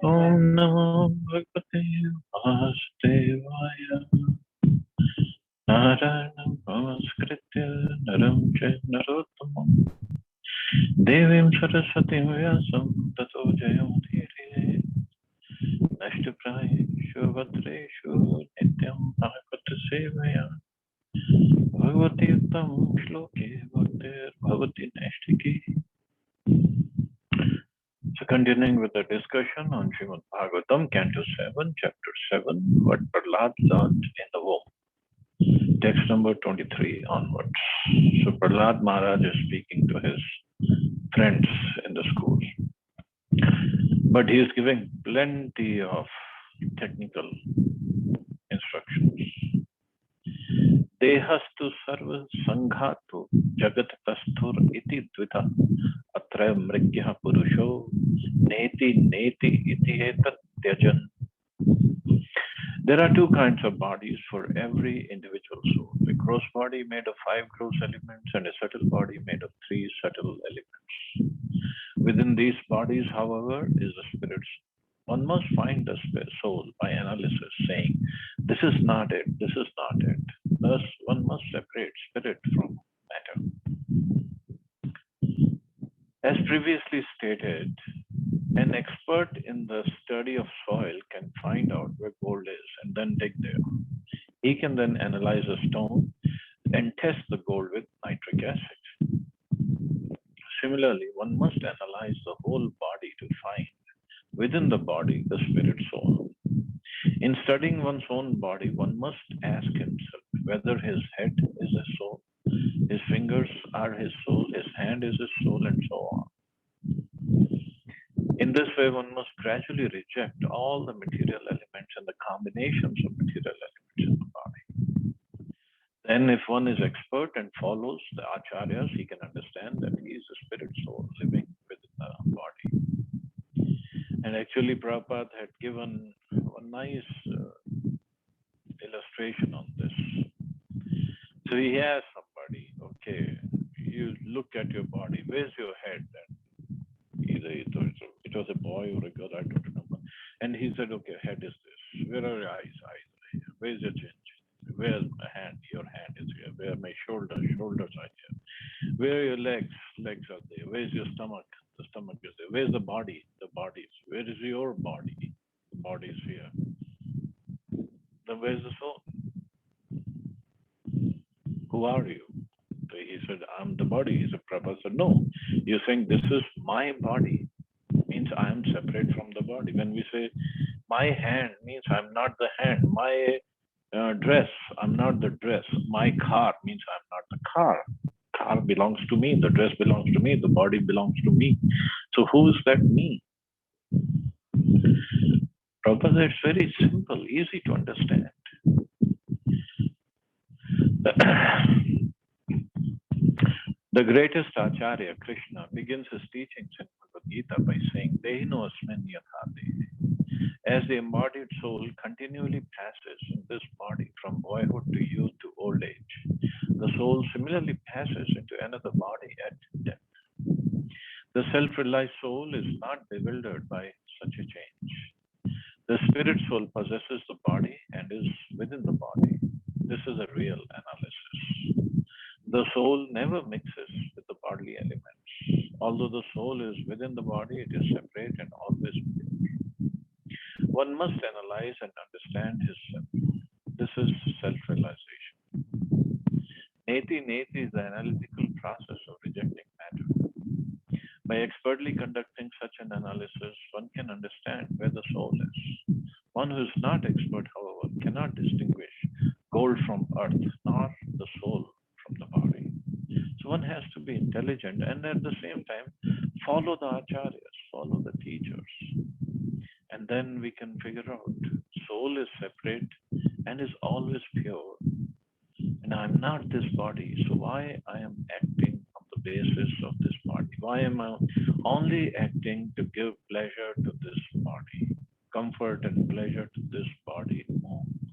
Om Namo Bhagavate Vasudevaya. Narayanam Namaskritya Naram Narottamam Devim Saraswatim Vyasam Tato Jayamudire Nashtaprayeshu Bhadreshu Nityam Bhagavata Sevaya Bhagavati Uttam Shloke Bhaktir Bhavati Nashtiki. So continuing with the discussion on Srimad Bhagavatam, Canto 7, Chapter 7, what Prahlad learned in the womb. Text number 23 onwards. So Prahlad Maharaj is speaking to his friends in the school. But he is giving plenty of technical instructions. Dehastu sarva sanghatu jagat tasthur iti dvita atra mrigyah purusho neti neti iti etat tyajan. There are two kinds of bodies for every individual soul. A gross body made of 5 gross elements and a subtle body made of 3 subtle elements. Within these bodies, however, is the spirit. One must find the soul by analysis, saying, this is not it, this is not it. Thus, one must separate spirit from matter. As previously stated, an expert in the study of soil can find out where gold is and then dig there. He can then analyze a stone and test the gold with nitric acid. Similarly, one must analyze the whole body to find within the body the spirit soul. In studying one's own body, one must ask himself whether his head is his soul, his fingers are his soul, his hand is his soul, and so on. In this way, one must gradually reject all the material elements and the combinations of material elements in the body. Then, if one is expert and follows the acharyas, he can understand that he is a spirit soul living within the body. And actually, Prabhupada had given a nice illustration on this. So he has somebody, okay, you look at your body, where's your head? And either it was a boy or a girl, I don't remember. And he said, okay, head is this. Where are your eyes? Eyes are here. Where's your chin? Where's my hand? Your hand is here. Where are my shoulders? Shoulders are here. Where are your legs? Legs are there. Where's your stomach? The stomach is there. Where's the body? The body is. Where is your body? The body is here. Then where's the soul? Who are you? So he said, I'm the body. He said, Prabhupada said, no. You're saying this is my body. Means I am separate from the body. When we say my hand, means I'm not the hand. My dress, I'm not the dress. My car means I'm not the car. Car belongs to me. The dress belongs to me. The body belongs to me. So who is that me? Prabhupada, it's very simple, easy to understand. The greatest Acharya, Krishna, begins his teachings in Bhagavad Gita by saying, Dehino asmin yathate. As the embodied soul continually passes in this body from boyhood to youth to old age, the soul similarly passes into another body at death. The self-realized soul is not bewildered by such a change. The spirit soul possesses the body and is within the body. This is a real analysis. The soul never mixes with the bodily elements. Although the soul is within the body, it is separate and always pure. One must analyze and understand his self. This is self-realization. Neti Neti is the analytical process of rejecting matter. By expertly conducting such an analysis, one can understand where the soul is. One who is not expert, however, cannot distinguish gold from earth, nor the soul from the body. So one has to be intelligent and at the same time follow the acharyas, follow the teachers. And then we can figure out soul is separate and is always pure. And I'm not this body, so why I am acting on the basis of this body? Why am I only acting to give pleasure to this body? Comfort and pleasure to this body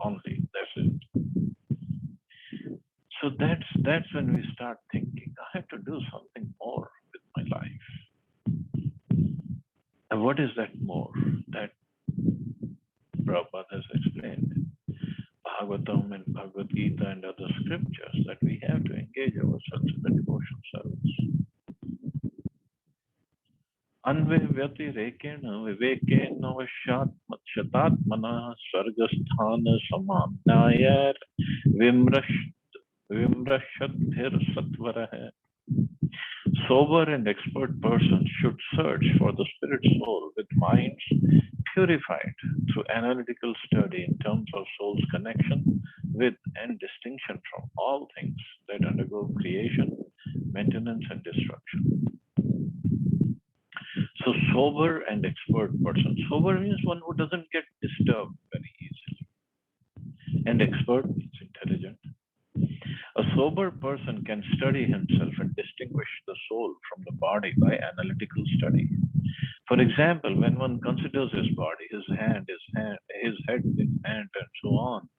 only. That's it. So that's when we start thinking, I have to do something more with my life. And what is that more? that Prabhupada has explained. Bhagavatam and Bhagavad Gita and other scriptures that we have to engage ourselves in the devotional service. Anvyatirekena vivekena vashatatmana sargasthana samamnayar vimrashadhir satvarah. Sober and expert persons should search for the spirit soul with minds purified through analytical study in terms of soul's connection with and distinction from all things that undergo creation, maintenance, and destruction. So sober and expert person. Sober means one who doesn't get disturbed very easily. And expert means intelligent. A sober person can study himself and distinguish the soul from the body by analytical study. For example, when one considers his body, his head, his hand, and so on,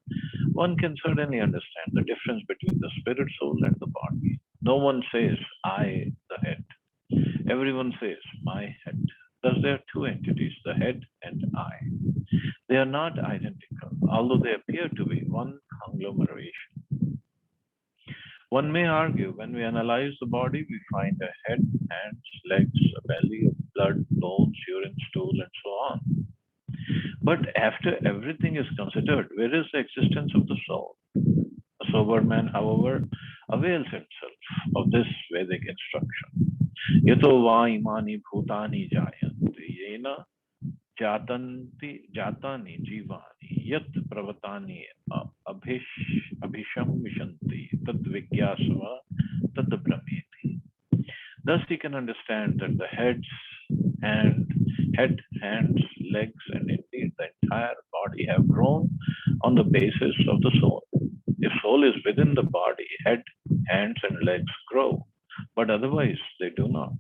one can certainly understand the difference between the spirit soul and the body. No one says, I, the head. Everyone says, my head. Thus, there are two entities, the head and I. They are not identical, although they appear to be one conglomeration. One may argue when we analyze the body, we find a head, hands, legs, a belly, blood, bones, urine, stool, and so on. But after everything is considered, where is the existence of the soul? A sober man, however, avails himself of this Vedic instruction. Yato va imani bhutani jayanti yena jatani jivani yat pravatani abhisham vishanti tad vigyasava tad brahmeti. Thus he can understand that the head, hands, legs, and indeed the entire body have grown on the basis of the soul. If soul is within the body, head, hands, and legs grow, but otherwise they do not.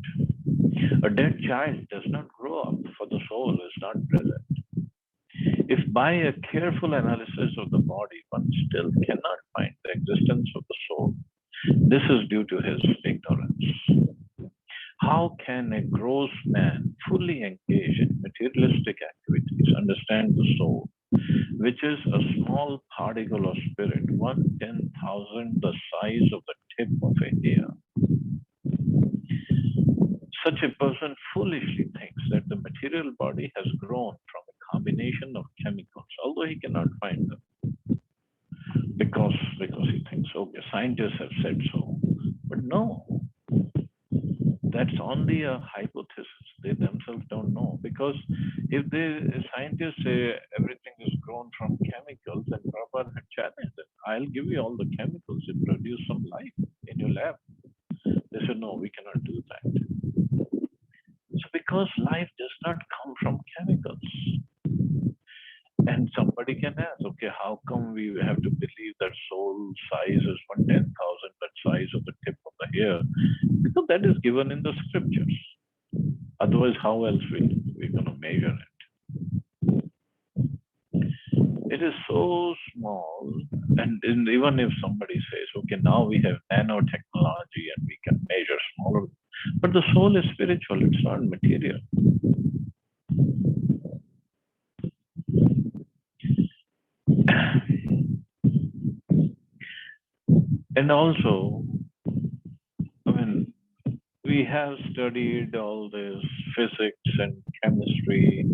A dead child does not grow up, for the soul is not present. If by a careful analysis of the body one still cannot find the existence of the soul, this is due to his ignorance. How can a gross man fully engage in materialistic activities understand the soul, which is a small particle of spirit, 1/10,000 the size of the tip of a hair? Such a person foolishly thinks that the material body has grown from a combination of chemicals, although he cannot find them. Because he thinks, okay, scientists have said so. But no, that's only a hypothesis. They themselves don't know. Because if scientists say everything is grown from chemicals, then Prabhupada had challenged them. I'll give you all the chemicals and produce some life in your lab. They said, no, we cannot do that. So because life does not come from chemicals. And somebody can ask, okay, how come we have to believe that soul size is 1/10,000 the size of the tip of the hair? Because that is given in the scriptures. Otherwise, how else we're going to measure it? It is so small, and even if somebody says, okay, now we have nanotechnology and we can measure smaller, but the soul is spiritual, it's not material. And also, I mean, we have studied all this physics and chemistry,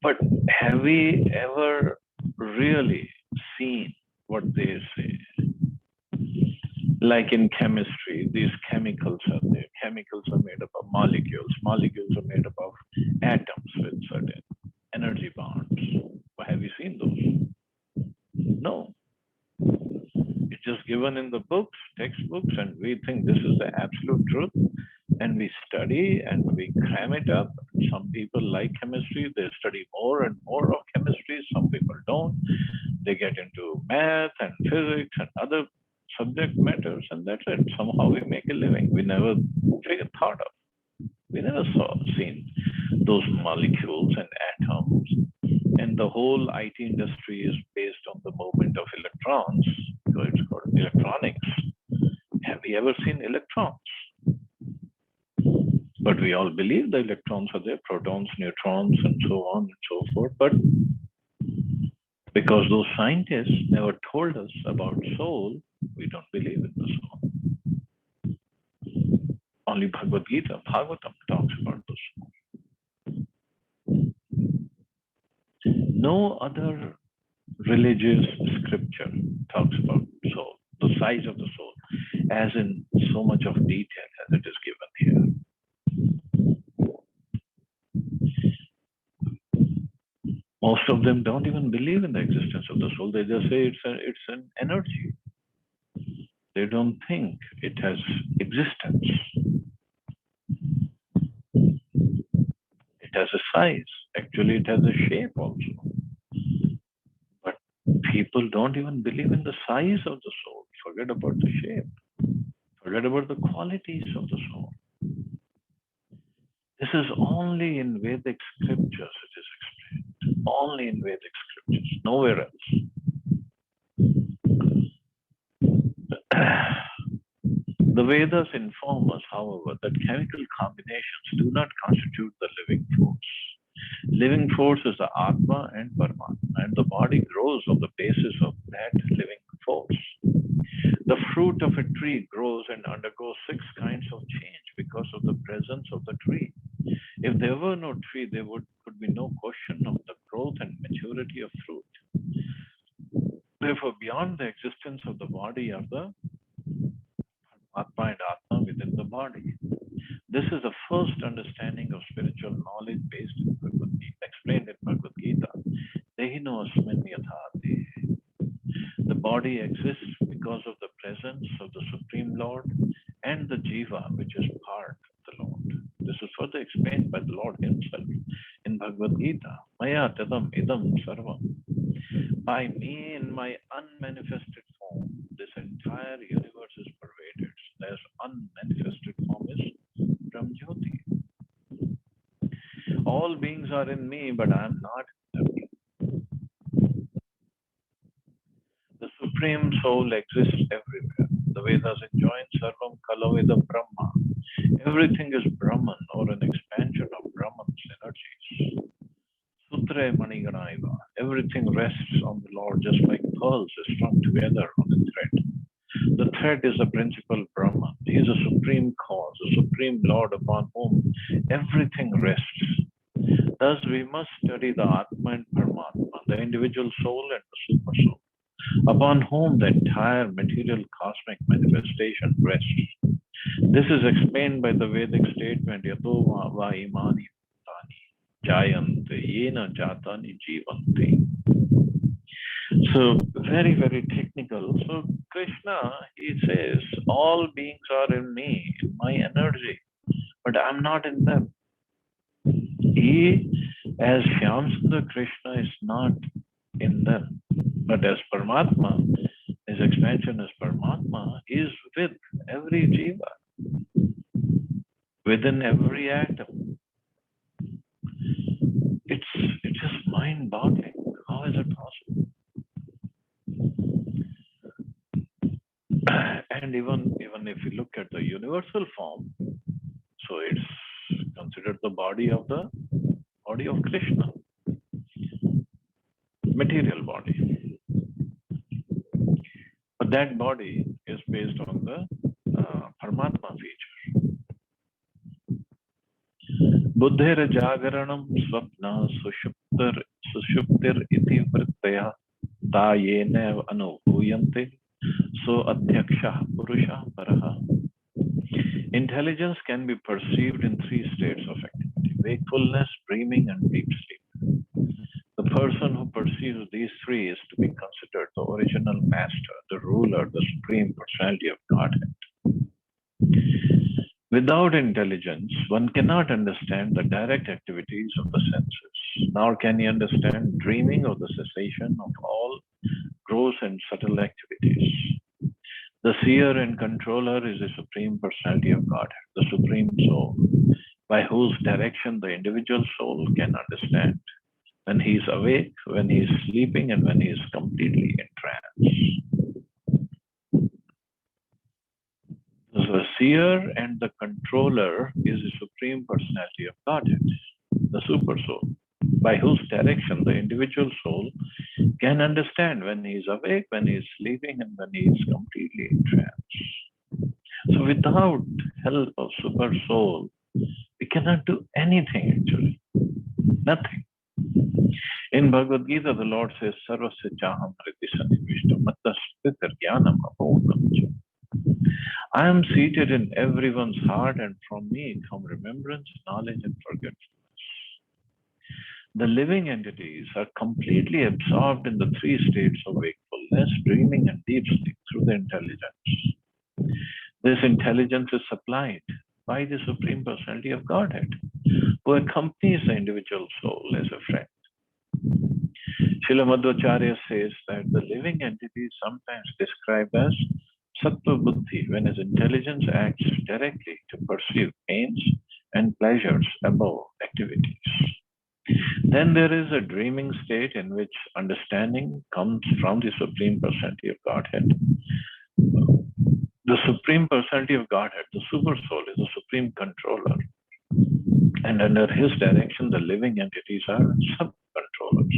but have we ever really seen what they say? Like in chemistry, these chemicals are there. Chemicals are made up of molecules. Molecules are made up of atoms with certain energy bonds. Have you seen those? No. It's just given in the books, textbooks, and we think this is the absolute truth. And we study and we cram it up. Some people like chemistry, they study more and more of chemistry. Some people don't. They get into math and physics and other subject matters, and that's it. Somehow we make a living. We never thought of. We never seen those molecules and atoms. And the whole IT industry is based on the movement of electrons. So it's called electronics. Have you ever seen electrons? But we all believe the electrons are there, protons, neutrons, and so on and so forth. But because those scientists never told us about soul, we don't believe in the soul. Only Bhagavad Gita, Bhagavatam talks about the soul. No other religious scripture talks about soul, the size of the soul, as in so much of detail as it is given here. Most of them don't even believe in the existence of the soul. They just say it's an energy. They don't think it has existence. It has a size. Actually, it has a shape also. But people don't even believe in the size of the soul. Forget about the shape. Forget about the qualities of the soul. This is only in Vedic scriptures it is explained. Only in Vedic scriptures, nowhere else. The Vedas inform us, however, that chemical combinations do not constitute the living force. Living force is the Atma and Paramatma, and the body grows on the basis of that living force. The fruit of a tree grows and undergoes 6 kinds of change because of the presence of the tree. If there were no tree, there could be no question of the growth and maturity of fruit. Therefore, beyond the existence of the body are the Atma and Atma within the body. This is the first understanding of spiritual knowledge based in Bhagavad Gita, explained in Bhagavad Gita. Dehino asmin yathati. The body exists because of the presence of the Supreme Lord and the Jiva, which is part of the Lord. This is further explained by the Lord Himself in Bhagavad Gita. Maya tadam idam sarvam. By me in my unmanifested form, this entire universe is pervaded. Their unmanifested form is Brahmjyoti. All beings are in me, but I am not in them. The Supreme Soul exists everywhere. The Vedas enjoin Sarvam Kalavedam Brahma. Everything is Brahman or an expansion of Brahman's energies. Sutre Maniganaiva. Everything rests on the Lord, just like pearls are strung together on a thread. The thread is the principal Brahman. He is a supreme cause, a supreme Lord upon whom everything rests. Thus, we must study the Atma and Paramatma, the individual soul and the super soul, upon whom the entire material cosmic manifestation rests. This is explained by the Vedic statement, Yato va imani bhutani jayante yena jatani jivanti. So, very, very technical. So, Krishna, he says, all beings are in me, in my energy, but I'm not in them. He, as Shyamsundar Krishna, is not in them. But as Paramatma, his expansion as Paramatma is with every jiva, within every atom. It's just mind-boggling. How is it possible? And even if you look at the universal form, so it's considered the body of Krishna, material body. But that body is based on the Paramatma feature. Buddhera jagaranam swapna sushuptir iti vrittaya ta yena anubhuyante so adhyaksha purusha paraha. Intelligence can be perceived in 3 states of activity: wakefulness, dreaming, and deep sleep. The person who perceives these 3 is to be considered the original master, the ruler, the supreme personality of Godhead. Without intelligence, one cannot understand the direct activities of the senses, nor can he understand dreaming or the cessation of all gross and subtle activities. The seer and controller is the supreme personality of Godhead, the supreme soul, by whose direction the individual soul can understand when he is awake, when he is sleeping, and when he is completely in trance. The seer and the controller is the Supreme Personality of Godhead, the Super Soul, by whose direction the individual soul can understand when he is awake, when he is sleeping, and when he is completely in trance. So without help of Super Soul, we cannot do anything actually. Nothing. In Bhagavad Gita, the Lord says, Sarvasya Chaham Hriti Sanivishta Matta Spita Jnanam Apodam Cha. I am seated in everyone's heart, and from me come remembrance, knowledge, and forgetfulness. The living entities are completely absorbed in the three states of wakefulness, dreaming, and deep sleep through the intelligence. This intelligence is supplied by the Supreme Personality of Godhead, who accompanies the individual soul as a friend. Srila Madhvacharya says that the living entity is sometimes described as Sattva Buddhi when his intelligence acts directly to perceive pains and pleasures above activities. Then there is a dreaming state in which understanding comes from the Supreme Personality of Godhead. The Supreme Personality of Godhead, the Super Soul, is the Supreme Controller. And under his direction, the living entities are sub-controllers.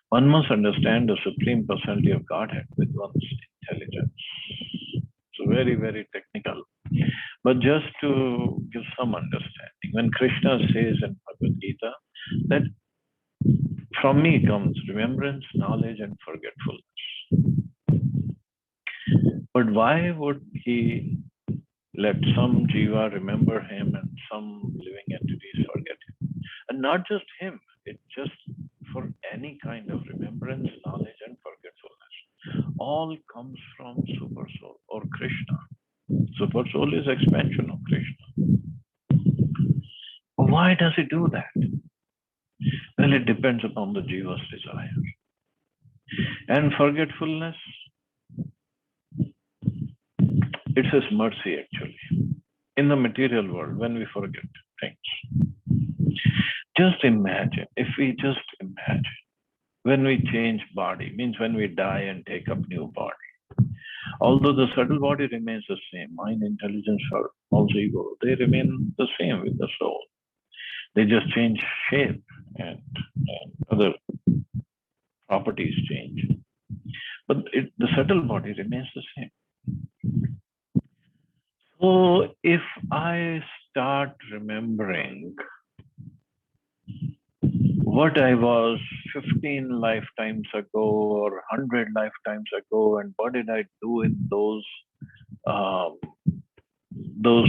One must understand the Supreme Personality of Godhead with one's intelligence. It's very, very technical. But just to give some understanding, when Krishna says in Bhagavad Gita that from me comes remembrance, knowledge, and forgetfulness. But why would he let some jiva remember him and some living entities forget him? And not just him, it's just for any kind of remembrance, knowledge, and forgetfulness. All comes from Super Soul or Krishna. Super Soul is expansion of Krishna. Why does he do that? Well, it depends upon the jiva's desire. And forgetfulness, it's his mercy actually. In the material world, when we forget things, just imagine, if we just imagine, when we change body, means when we die and take up new body. Although the subtle body remains the same, mind, intelligence, or also ego, they remain the same with the soul. They just change shape and other properties change. But the subtle body remains the same. So if I start remembering what I was 15 lifetimes ago or 100 lifetimes ago, and what did I do in those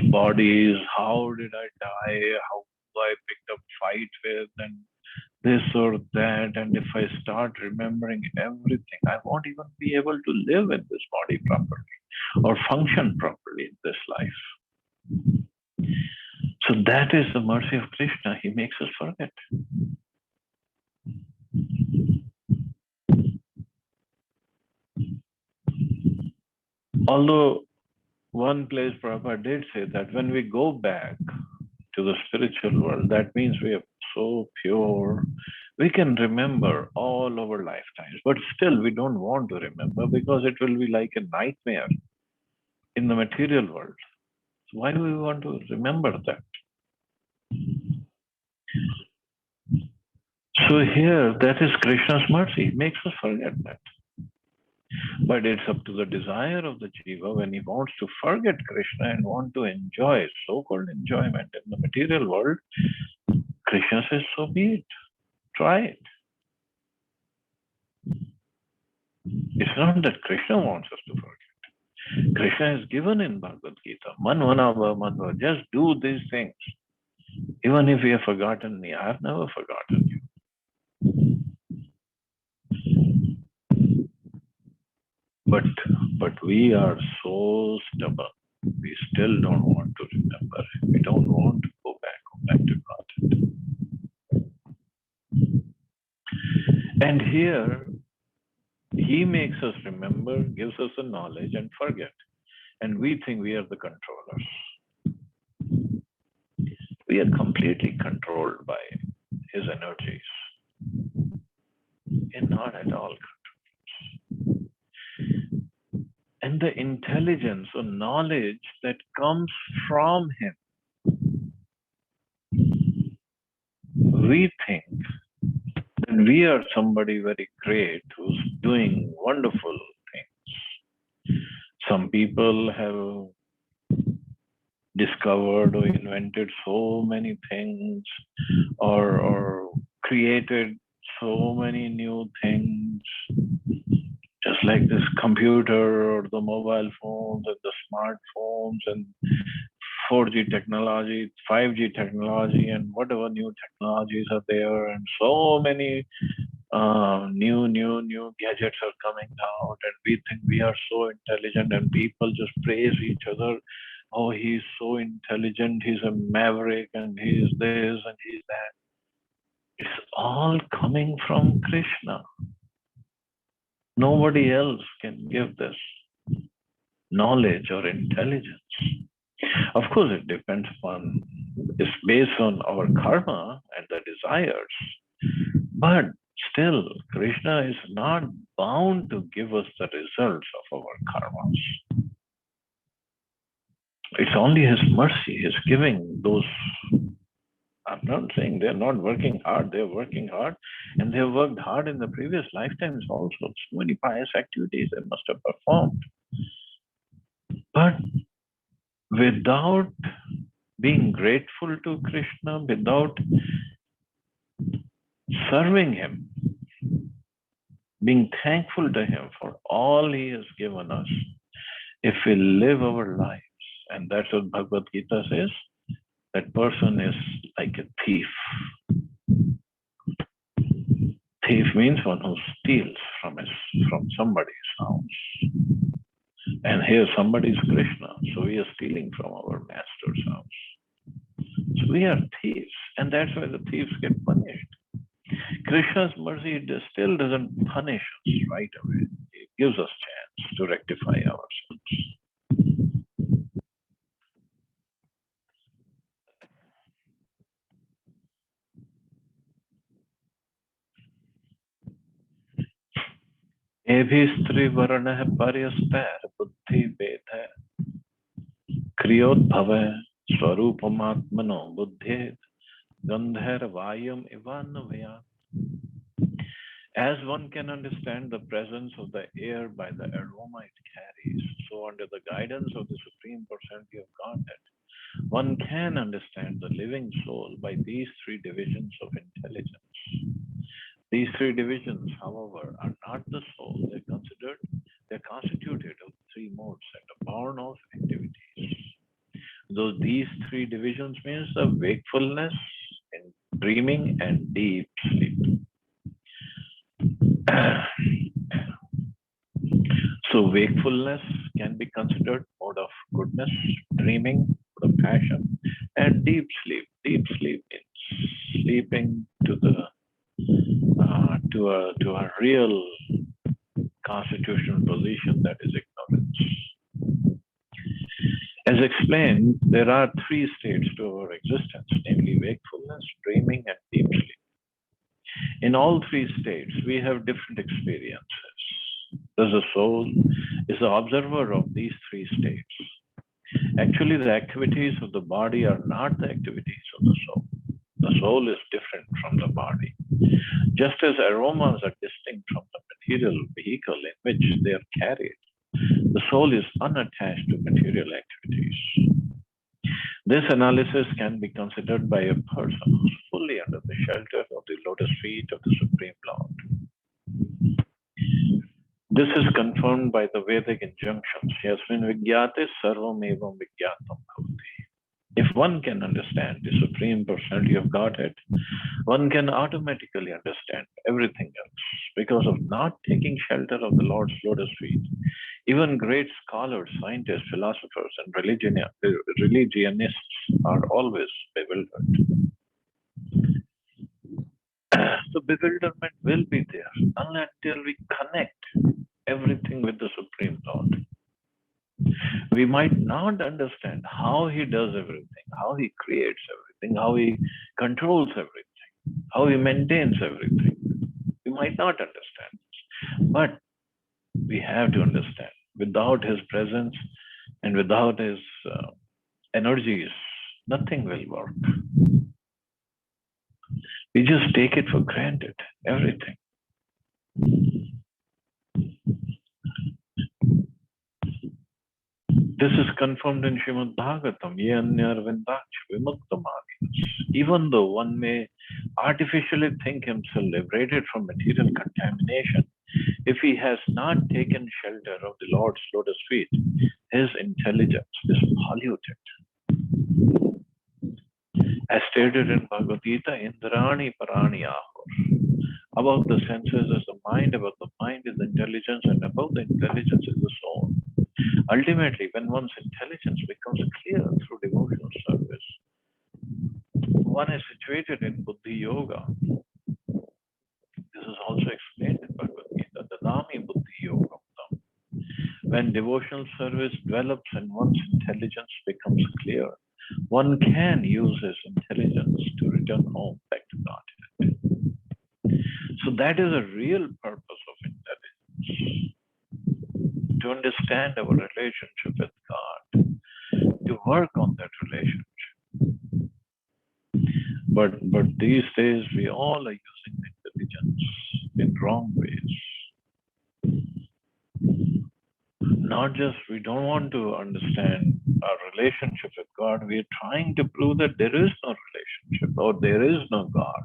bodies, how did I die, how I picked up fight with, and this or that, and if I start remembering everything, I won't even be able to live in this body properly or function properly in this life. So that is the mercy of Krishna. He makes us forget. Although one place Prabhupada did say that when we go back to the spiritual world, that means we are so pure, we can remember all our lifetimes, but still we don't want to remember because it will be like a nightmare in the material world. So why do we want to remember that? So here, that is Krishna's mercy. He makes us forget that. But it's up to the desire of the jiva when he wants to forget Krishna and want to enjoy so-called enjoyment in the material world. Krishna says, so be it. Try it. It's not that Krishna wants us to forget. Krishna is given in Bhagavad Gita. Manvanava Madhva. Just do these things. Even if you have forgotten me, I have never forgotten you. But we are so stubborn. We still don't want to remember. We don't want to go back to God. And here, he makes us remember, gives us the knowledge and forget. And we think we are the controllers. We are completely controlled by his energies. We are not at all controllers. and the intelligence or knowledge that comes from him. We think that we are somebody very great who's doing wonderful things. Some people have discovered or invented so many things or created so many new things, just like this computer or the mobile phones and the smartphones and 4G technology, 5G technology, and whatever new technologies are there, and so many new gadgets are coming out, and we think we are so intelligent, and people just praise each other. Oh, he's so intelligent, he's a maverick, and he's this and he's that. It's all coming from Krishna. Nobody else can give this knowledge or intelligence. Of course, it depends upon, it's based on our karma and the desires. But still, Krishna is not bound to give us the results of our karmas. It's only His mercy. He's giving those. I'm not saying they're not working hard. They're working hard, and they've worked hard in the previous lifetimes also. So many pious activities they must have performed. But without being grateful to Krishna, without serving Him, being thankful to Him for all He has given us, if we live our lives, and that's what Bhagavad Gita says, that person is like a thief. Thief means one who steals from somebody's house. And here somebody is Krishna, so we are stealing from our master's house. So we are thieves, and that's why the thieves get punished. Krishna's mercy still doesn't punish us right away. It gives us chance to rectify ourselves. एभिस्त्रिवर्णः पर्यस्तैः बुद्धिभेदः क्रियोद्भवः स्वरूपमात्मनो बुद्धेत् गन्धर्वायम् इवान्वयात्. As one can understand the presence of the air by the aroma it carries, so under the guidance of the Supreme Personality of Godhead, one can understand the living soul by these three divisions of intelligence. These three divisions, however, are not the soul. They're constituted of three modes and are born of activities. Though these three divisions means the wakefulness and dreaming and deep sleep. So wakefulness can be considered mode of goodness, dreaming, mode of passion, and deep sleep. Deep sleep means sleeping to a real constitutional position, that is ignorance. As explained, there are three states to our existence, namely wakefulness, dreaming, and deep sleep. In all three states, we have different experiences. Thus, the soul is the observer of these three states. Actually, the activities of the body are not the activities of the soul. The soul is different from the body. Just as aromas are distinct from the material vehicle in which they are carried, the soul is unattached to material activities. This analysis can be considered by a person who is fully under the shelter of the lotus feet of the Supreme Lord. This is confirmed by the Vedic injunctions. Yasmin vigyate sarvam evam vigyatam bhavati. If one can understand the Supreme Personality of Godhead, one can automatically understand everything else. Because of not taking shelter of the Lord's lotus feet, even great scholars, scientists, philosophers, and religionists are always bewildered. So bewilderment will be there until we connect everything with the Supreme Lord. We might not understand how He does everything, how He creates everything, how He controls everything, how He maintains everything. We might not understand this, but we have to understand Without his presence and without his energies, nothing will work. We just take it for granted, everything. This is confirmed in Srimad Bhagavatam, Ye anyar vindaksh vimuktam adinas. Even though one may artificially think himself liberated from material contamination, if he has not taken shelter of the Lord's lotus feet, his intelligence is polluted. As stated in Bhagavad Gita, Indrani Parani Ahur. Above the senses is the mind, above the mind is intelligence, and above the intelligence is the soul. Ultimately, when one's intelligence becomes clear through devotional service, one is situated in Buddhi Yoga. This is also explained in Bhagavad Gita, Dadami Buddhi Yoga. When devotional service develops and one's intelligence becomes clear, one can use his intelligence to return home back to Godhead. So that is a real purpose of intelligence. To understand our relationship with God, to work on that relationship. But these days we all are using intelligence in wrong ways. Not just we don't want to understand our relationship with God, we are trying to prove that there is no relationship or there is no God.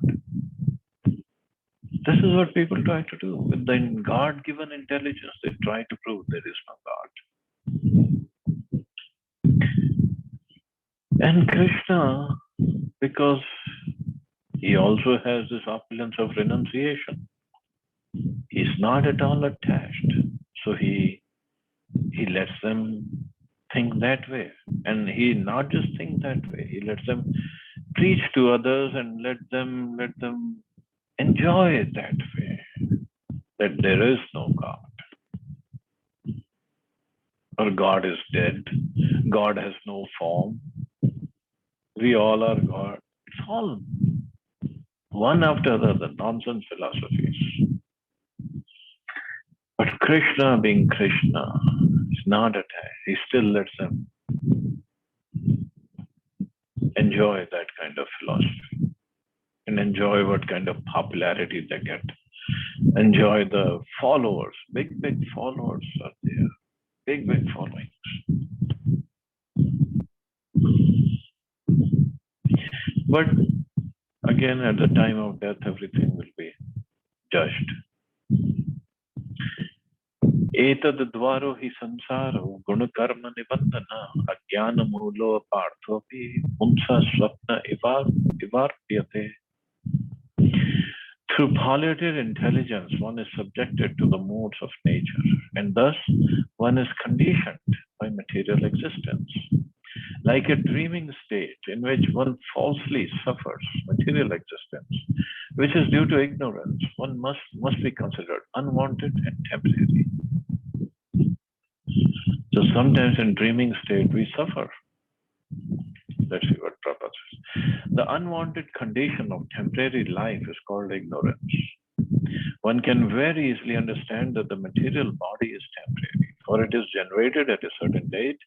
This is what people try to do. With the God-given intelligence, they try to prove there is no God. And Krishna, because he also has this opulence of renunciation, he's not at all attached. So he lets them think that way. And he not just think that way, he lets them preach to others and let them enjoy it that way, that there is no God. Or God is dead. God has no form. We all are God. It's all one after the other, nonsense philosophies. But Krishna, being Krishna, is not attached. He still lets them enjoy that kind of philosophy and enjoy what kind of popularity they get. Enjoy the followers. Big followers are there. Big followings. But again, at the time of death, everything will be judged. Etad dvaro hi sansaro gunakarma nibandhana ajnana mulo parthopi unsa swapna ivarpyate. Through polluted intelligence, one is subjected to the modes of nature, and thus one is conditioned by material existence. Like a dreaming state in which one falsely suffers material existence, which is due to ignorance, one must be considered unwanted and temporary. So sometimes in dreaming state we suffer. Let's see what Prabhupada says. The unwanted condition of temporary life is called ignorance. One can very easily understand that the material body is temporary, for it is generated at a certain date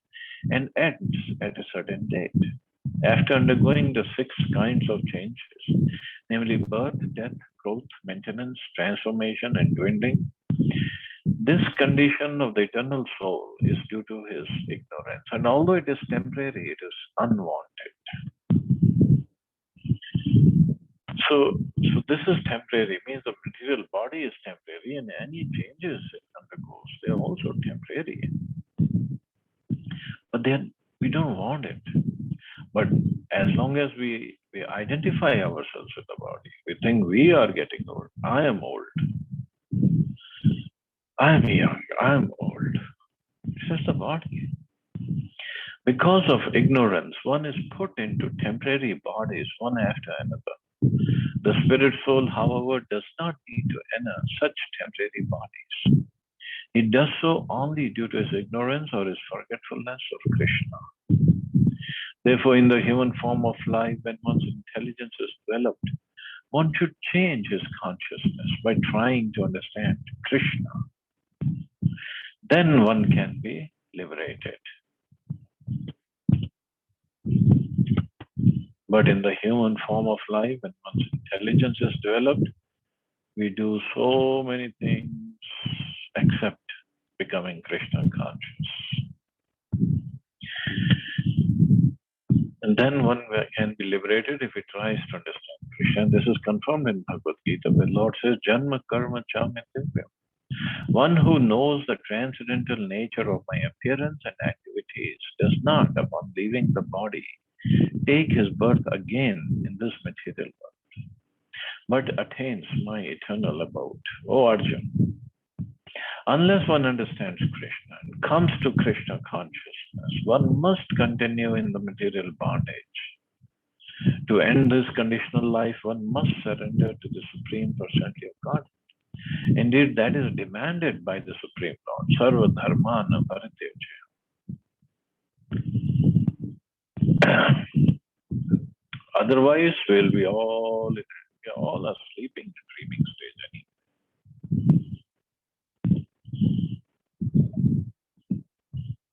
and ends at a certain date. After undergoing the 6 kinds of changes, namely birth, death, growth, maintenance, transformation, and dwindling, this condition of the eternal soul is due to his ignorance. And although it is temporary, it is unwanted. So this is temporary, means the material body is temporary, and any changes it undergoes, they are also temporary. But then we don't want it. But as long as we identify ourselves with the body, we think we are getting old. I am old. I am young. I am old. It's just the body. Because of ignorance, one is put into temporary bodies one after another. The spirit soul, however, does not need to enter such temporary bodies. It does so only due to his ignorance or his forgetfulness of Krishna. Therefore, in the human form of life, when one's intelligence is developed, one should change his consciousness by trying to understand Krishna. then one can be liberated. But in the human form of life, when one's intelligence is developed, we do so many things except becoming Krishna conscious. And then one can be liberated if he tries to understand Krishna. This is confirmed in Bhagavad Gita, where Lord says, Janma karma cha mithya. One who knows the transcendental nature of my appearance and activities does not, upon leaving the body, take his birth again in this material world, but attains my eternal abode. O Arjuna, unless one understands Krishna and comes to Krishna consciousness, one must continue in the material bondage. To end this conditional life, one must surrender to the Supreme Personality of God. Indeed, that is demanded by the Supreme Lord. Sarva dharmana parityaja. Otherwise, we all are sleeping in the dreaming stage anyway.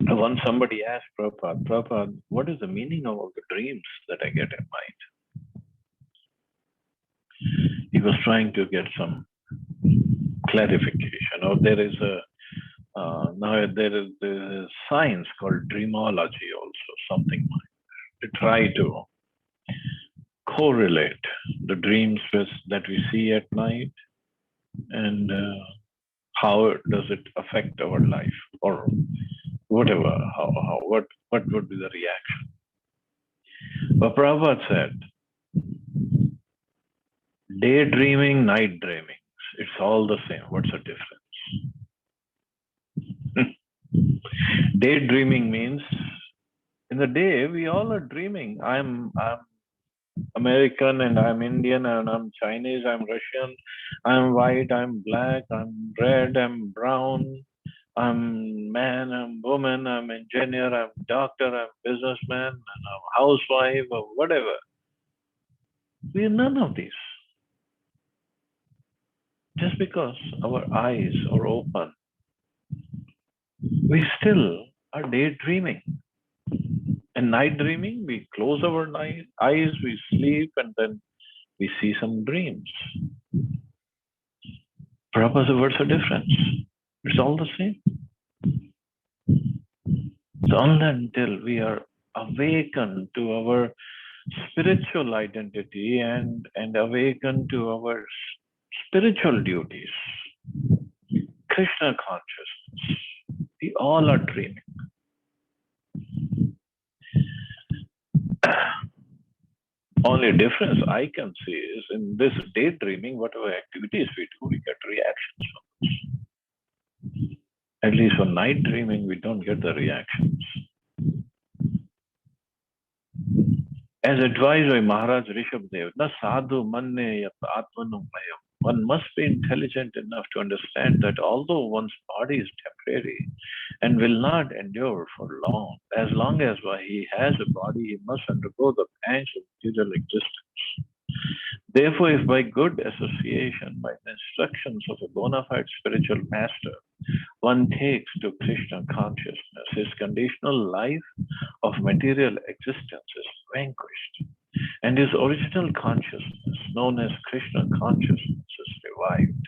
Once somebody asked Prabhupada, what is the meaning of all the dreams that I get at night? He was trying to get some clarification. Or there is now there is science called dreamology also, something like that, to try to correlate the dreams that we see at night and how does it affect our life or whatever, what would be the reaction. But Prabhupada said, daydreaming, night dreaming, it's all the same. What's the difference? Daydreaming means in the day we all are dreaming. I'm American and I'm Indian and I'm Chinese, I'm Russian, I'm white, I'm black, I'm red, I'm brown, I'm man, I'm woman, I'm engineer, I'm doctor, I'm businessman, and I'm housewife or whatever. We are none of these. Just because our eyes are open, we still are daydreaming. And night dreaming, we close our eyes, we sleep, and then we see some dreams. Prabhupada said, what's the difference? It's all the same. So until we are awakened to our spiritual identity and awakened to our spiritual duties, Krishna consciousness, we all are dreaming. Only difference I can see is in this daydreaming, whatever activities we do, we get reactions from this. At least for night dreaming, we don't get the reactions. As advised by Maharaj Rishabdev, na sadhu manne yat atmanumaya. One must be intelligent enough to understand that although one's body is temporary and will not endure for as long as he has a body, he must undergo the pangs of material existence. Therefore, if by good association, by the instructions of a bona fide spiritual master, one takes to Krishna consciousness, his conditional life of material existence is vanquished, and his original consciousness, known as Krishna consciousness, is revived.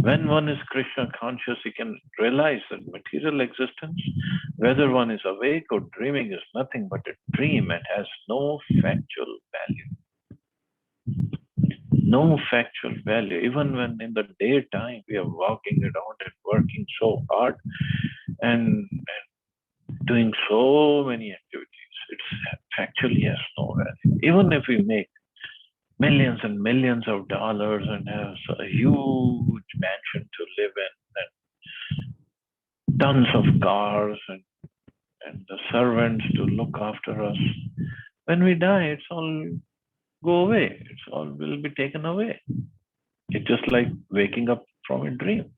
When one is Krishna conscious, he can realize that material existence, whether one is awake or dreaming, is nothing but a dream and has no factual value. No factual value. Even when in the daytime we are walking around and working so hard and doing so many activities, it factually has no value. Even if we make millions and millions of dollars and have a huge mansion to live in and tons of cars and the servants to look after us, when we die, it's all go away. It's all will be taken away. It's just like waking up from a dream.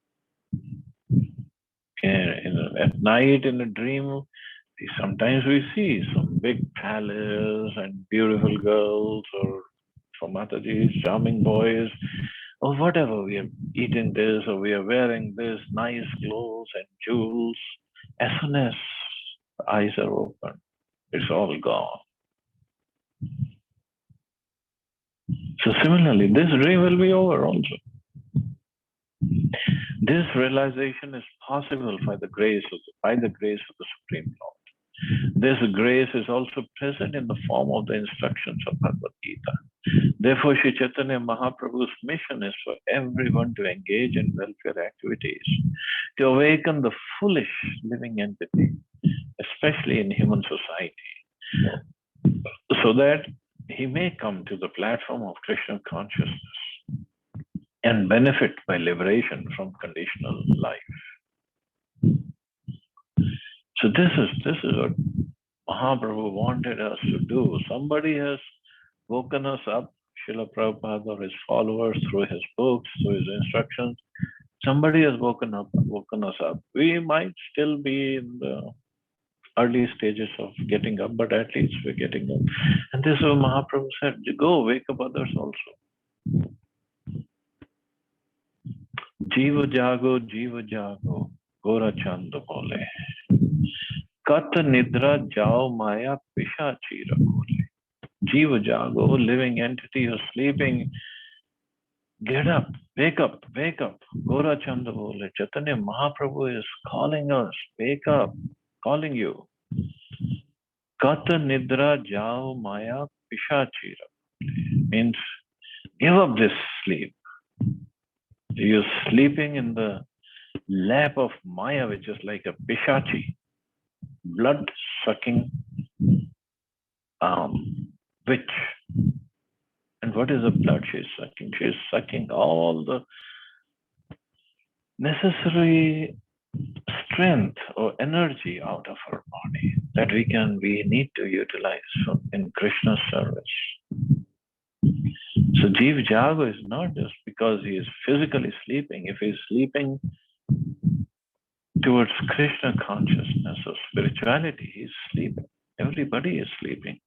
At night in a dream, sometimes we see some big palace and beautiful girls or for Mataji's charming boys or whatever, we are eating this or we are wearing this nice clothes and jewels, as soon as the eyes are open, it's all gone. So similarly, this dream will be over also. This realization is possible by the grace of the Supreme Lord. This grace is also present in the form of the instructions of Bhagavad Gita. Therefore, Sri Chaitanya Mahaprabhu's mission is for everyone to engage in welfare activities, to awaken the foolish living entity, especially in human society, so that he may come to the platform of Krishna consciousness and benefit by liberation from conditional life. So this is what Mahaprabhu wanted us to do. Somebody has woken us up, Srila Prabhupada or his followers, through his books, through his instructions. Somebody has woken us up. We might still be in the early stages of getting up, but at least we're getting up. And this is what Mahaprabhu said, go wake up others also. Jiva jago, Gora Chanda bole. Kat nidra jao maya pishachi rakole. Jiva jago, living entity, you're sleeping. Get up, wake up, wake up. Gora Chanda bole. Chaitanya Mahaprabhu is calling us. Wake up, calling you. Kata nidra jao maya pishachi rakole. Means give up this sleep. You're sleeping in the lap of Maya, which is like a pishachi, blood-sucking witch. And what is the blood she's sucking? She's sucking all the necessary strength or energy out of her body that we need to utilize in Krishna's service. So Jiva Jago is not just because he is physically sleeping. If he's sleeping towards Krishna consciousness or spirituality, he's sleeping. Everybody is sleeping.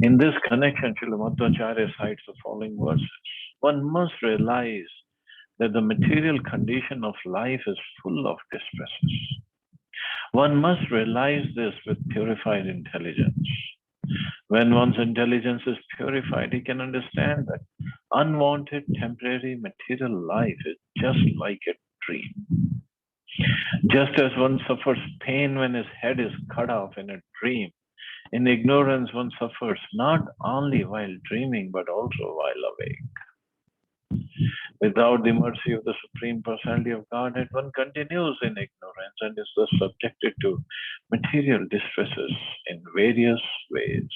In this connection, Srila Madhvacharya cites the following verses. One must realize that the material condition of life is full of distresses. One must realize this with purified intelligence. When one's intelligence is purified, he can understand that unwanted temporary material life is just like a dream. Just as one suffers pain when his head is cut off in a dream, in ignorance one suffers not only while dreaming but also while awake. Without the mercy of the Supreme Personality of Godhead, one continues in ignorance and is thus subjected to material distresses in various ways.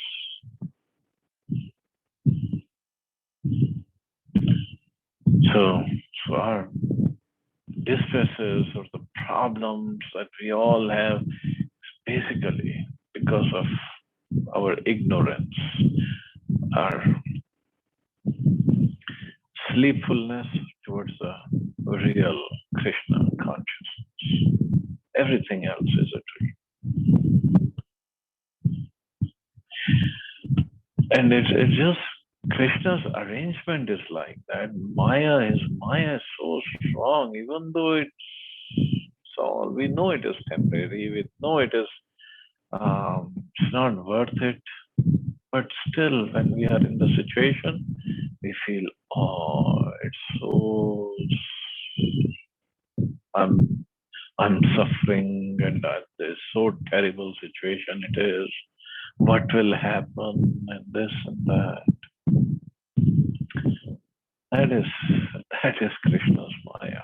So our distresses or the problems that we all have is basically because of our ignorance, our sleepfulness towards the real Krishna consciousness. Everything else is a dream. And it's just Krishna's arrangement is like that. Maya is so strong, even though we know it is temporary, we know it is it's not worth it. But still, when we are in the situation, we feel, it's so, I'm suffering, and this so terrible situation it is. What will happen, and this and that. That is Krishna's Maya.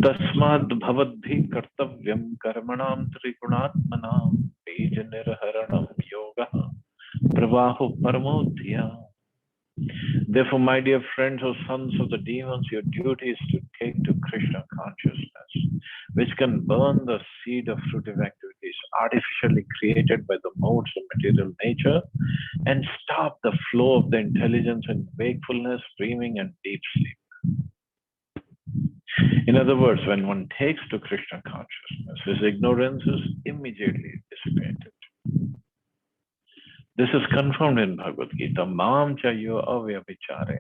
Tasmad bhavadbhi kartavyam karmanam trigunatmanam bija nirharanam yoga pravahu paramodhya. Therefore, my dear friends or sons of the demons, your duty is to take to Krishna consciousness, which can burn the seed of fruitive activities artificially created by the modes of material nature and stop the flow of the intelligence in wakefulness, dreaming, and deep sleep. In other words, when one takes to Krishna consciousness, his ignorance is immediately dissipated. This is confirmed in Bhagavad Gita. Mam chayo avyabhichare.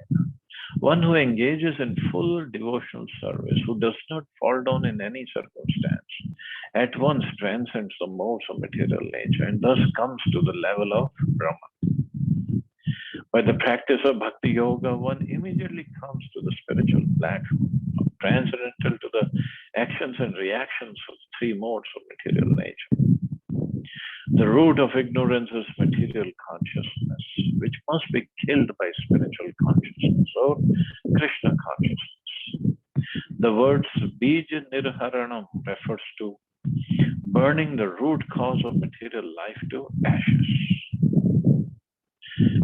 One who engages in full devotional service, who does not fall down in any circumstance, at once transcends the modes of material nature and thus comes to the level of Brahman. By the practice of Bhakti Yoga, one immediately comes to the spiritual platform, transcendental to the actions and reactions of three modes of material nature. The root of ignorance is material consciousness, which must be killed by spiritual consciousness or Krishna consciousness. The words Bija Nirharanam refers to burning the root cause of material life to ashes.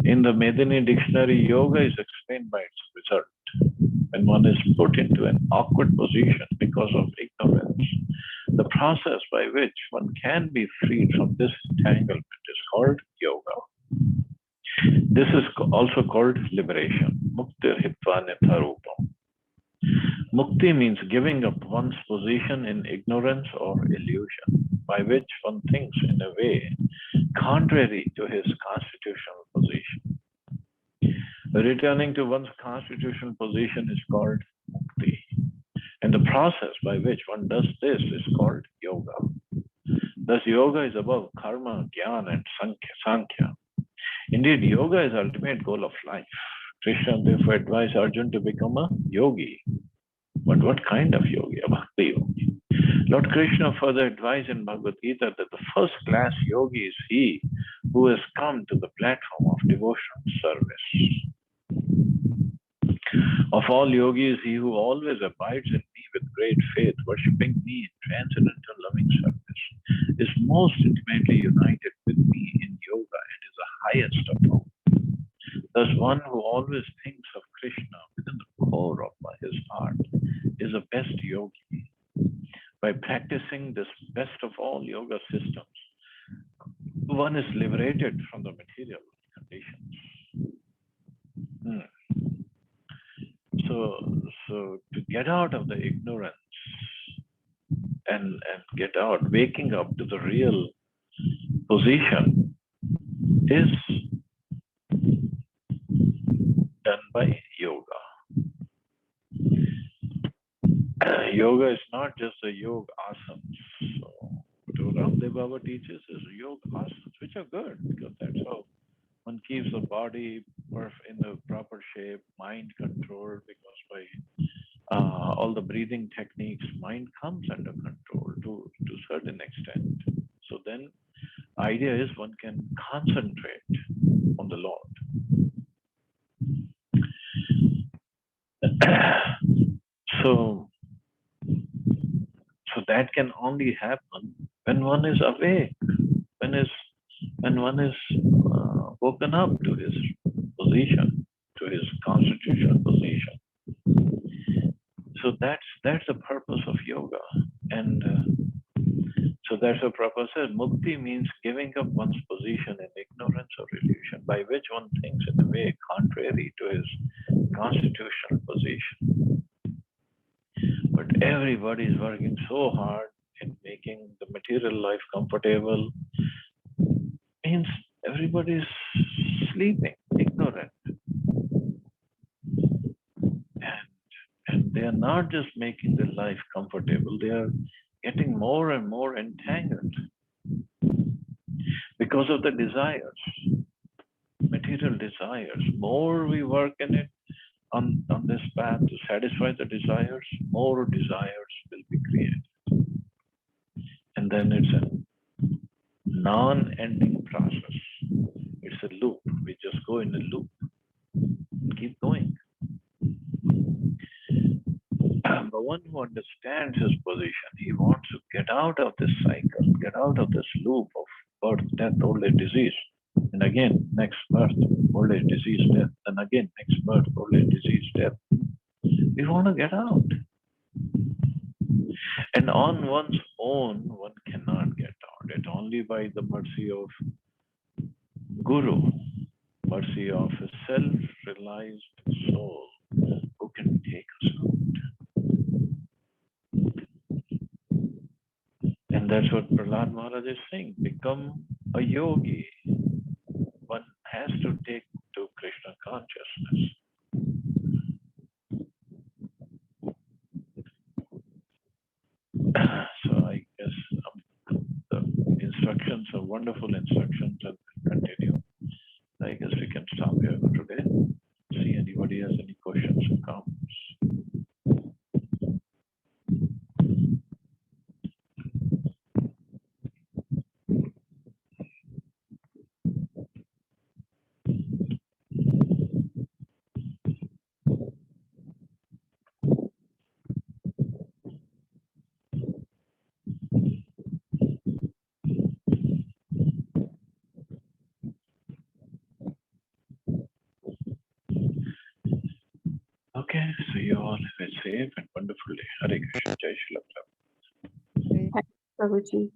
In the Medini dictionary, yoga is explained by its result. When one is put into an awkward position because of ignorance, the process by which one can be freed from this entanglement is called yoga. This is also called liberation. Muktir hitva nitharupam. Mukti means giving up one's position in ignorance or illusion, by which one thinks in a way contrary to his constitutional position. Returning to one's constitutional position is called mukti. And the process by which one does this is called yoga. Thus, yoga is above karma, jnana, and sankhya. Indeed, yoga is the ultimate goal of life. Krishna therefore advised Arjuna to become a yogi. But what kind of yogi? A bhakti yogi. Lord Krishna further advised in Bhagavad Gita that the first class yogi is he who has come to the platform of devotional service. Of all yogis, he who always abides in me with great faith, worshipping me in transcendental loving service, is most intimately united with me in yoga and is the highest of all. Thus, one who always thinks of Krishna within the core of his heart is the best yogi. By practicing this best of all yoga systems, one is liberated from the material conditions. So to get out of the ignorance and get out, waking up to the real position is done by yoga. Yoga is not just the yoga asanas. So what Ramdev Baba teaches is yoga asanas, which are good because that's how one keeps the body in the proper shape, mind controlled, because by all the breathing techniques, mind comes under control to a certain extent. So then idea is one can concentrate on the Lord. So that can only happen when one is awake, when one is woken up to his position, to his constitutional position. So that's the purpose of yoga, and so that's the purpose. Mukti means giving up one's position in ignorance or illusion, by which one thinks in a way contrary to his constitutional position. But everybody is working so hard in making the material life comfortable. Means everybody is sleeping, ignorant. And they are not just making their life comfortable, they are getting more and more entangled because of the desires, material desires. More we work in it on this path to satisfy the desires, more desires will be created. And then it's a non-ending process. It's a loop. We just go in a loop and keep going. But one who understands his position, he wants to get out of this cycle, get out of this loop of birth, death, old age, disease. And again, next birth, old age, disease, death. And again, next birth, old age, disease, death. We want to get out. And on one's own, one cannot get out. It's only by the mercy of Guru, mercy of a self-realized soul who can take us out. And that's what Prahlad Maharaj is saying. Become a yogi. has to take to Krishna consciousness. So I guess the instructions are wonderful instructions and continue. I guess we can stop here for today. See anybody has any questions or comments. Okay, so you all have a safe and wonderful day. Hare Krishna. Jai Shri Prabhupada. Prabhuji.